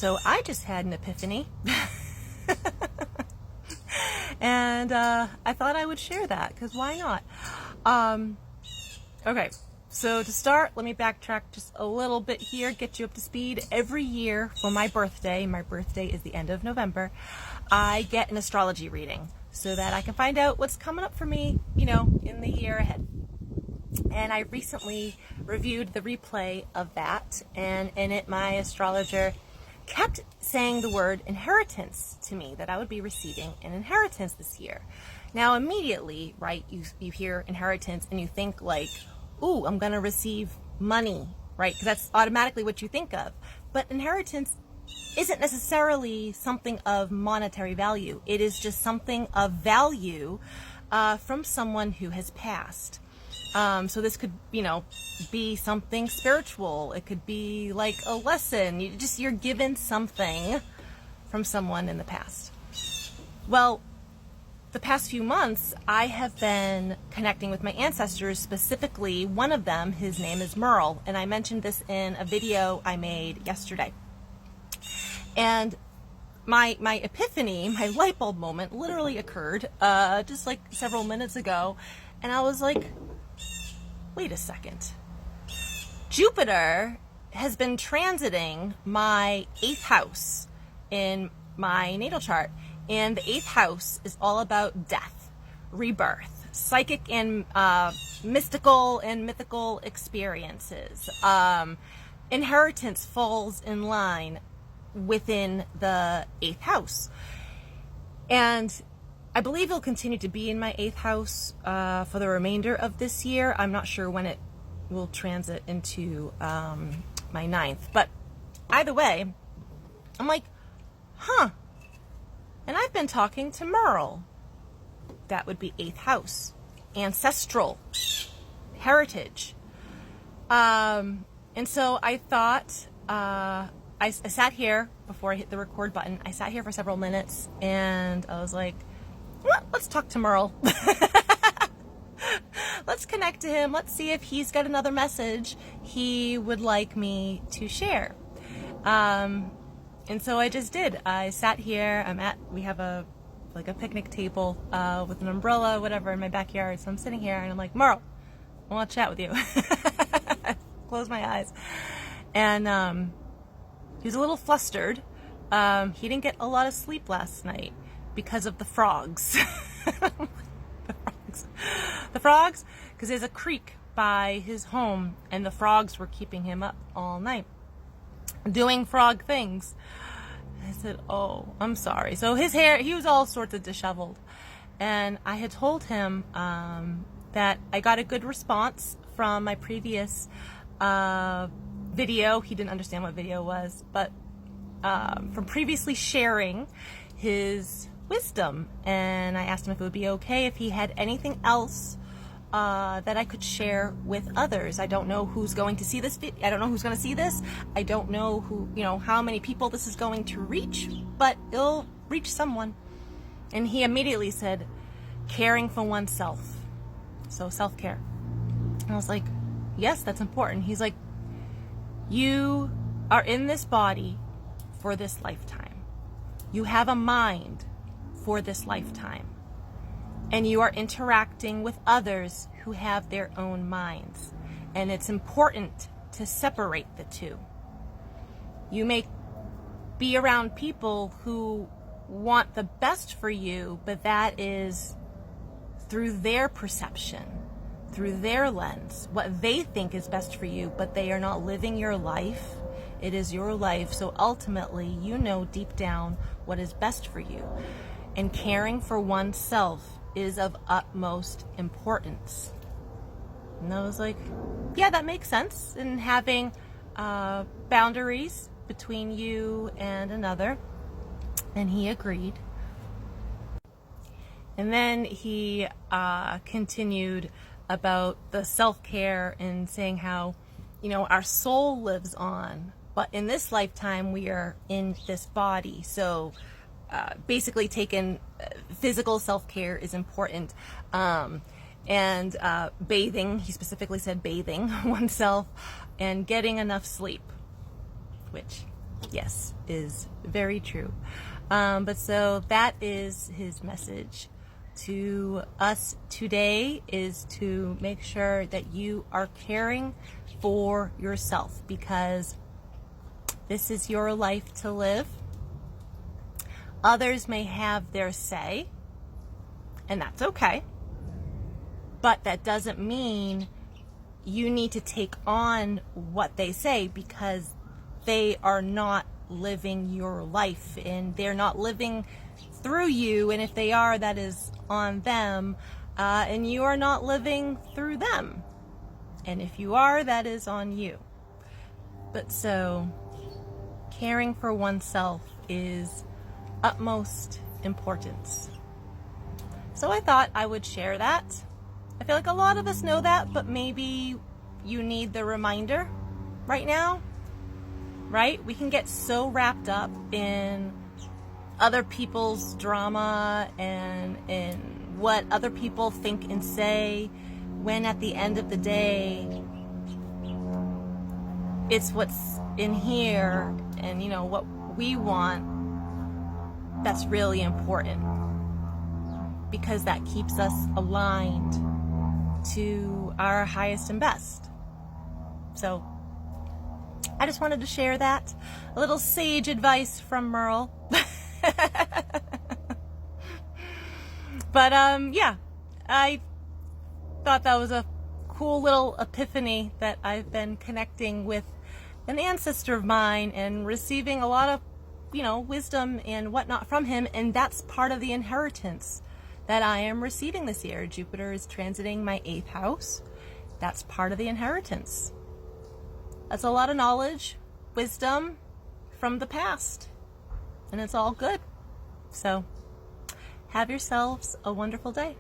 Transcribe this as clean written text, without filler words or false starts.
So I just had an epiphany. And I thought I would share that, because why not? Okay, so to start, let me backtrack just a little bit here, get you up to speed. Every year for my birthday is the end of November, I get an astrology reading so that I can find out what's coming up for me, in the year ahead. And I recently reviewed the replay of that, and in it my astrologer kept saying the word inheritance to me, that I would be receiving an inheritance this year. Now immediately, right, you hear inheritance and you think like, ooh, I'm going to receive money, right? Because that's automatically what you think of. But inheritance isn't necessarily something of monetary value. It is just something of value from someone who has passed. So this could, be something spiritual. It could be like a lesson. You're given something from someone in the past. Well, the past few months, I have been connecting with my ancestors, specifically one of them. His name is Merle, and I mentioned this in a video I made yesterday. And my epiphany, my light bulb moment, literally occurred just like several minutes ago, and I was like, wait a second. Jupiter has been transiting my 8th house in my natal chart, and the 8th house is all about death, rebirth, psychic and mystical and mythical experiences. Inheritance falls in line within the 8th house. And I believe it'll continue to be in my 8th house for the remainder of this year. I'm not sure when it will transit into my 9th. But either way, I'm like, huh. And I've been talking to Merle. That would be 8th house. Ancestral. Heritage. And so I thought, I sat here before I hit the record button. I sat here for several minutes and I was like, let's talk to Merle. Let's connect to him. Let's see if he's got another message he would like me to share. And so I just did. I sat here. We have a picnic table with an umbrella, whatever, in my backyard. So I'm sitting here and I'm like, Merle, I want to chat with you. Close my eyes. And he was a little flustered. He didn't get a lot of sleep last night because of the frogs. The frogs, because there's a creek by his home, and the frogs were keeping him up all night, doing frog things. I said, oh, I'm sorry. So his hair, he was all sorts of disheveled. And I had told him that I got a good response from my previous video. He didn't understand what video was, but from previously sharing his wisdom. And I asked him if it would be okay if he had anything else that I could share with others. I don't know who's going to see this. I don't know who's going to see this. I don't know how many people this is going to reach, but it'll reach someone. And he immediately said, caring for oneself. So self-care. And I was like, yes, that's important. He's like, you are in this body for this lifetime. You have a mind for this lifetime. And you are interacting with others who have their own minds. And it's important to separate the two. You may be around people who want the best for you, but that is through their perception, through their lens, what they think is best for you, but they are not living your life. It is your life. So ultimately, you know deep down what is best for you. And caring for oneself is of utmost importance. And I was like, yeah, that makes sense. And having boundaries between you and another. And he agreed. And then he continued about the self-care and saying how, our soul lives on. But in this lifetime, we are in this body. So basically taking physical self-care is important. And bathing, he specifically said bathing oneself, and getting enough sleep, which Yes, is very true. But so that is his message to us today, is to make sure that you are caring for yourself, because this is your life to live. Others may have their say, and that's okay. But that doesn't mean you need to take on what they say, because they are not living your life and they're not living through you. And if they are, that is on them. And you are not living through them. And if you are, that is on you. But so caring for oneself is utmost importance. So I thought I would share that. I feel like a lot of us know that, but maybe you need the reminder right now, right? We can get so wrapped up in other people's drama and in what other people think and say, when at the end of the day, it's what's in here and, what we want that's really important, because that keeps us aligned to our highest and best. So I just wanted to share that. A little sage advice from Merle. But yeah, I thought that was a cool little epiphany that I've been connecting with an ancestor of mine and receiving a lot of, wisdom and whatnot from him. And that's part of the inheritance that I am receiving this year. Jupiter is transiting my 8th house. That's part of the inheritance. That's a lot of knowledge, wisdom from the past, and it's all good. So have yourselves a wonderful day.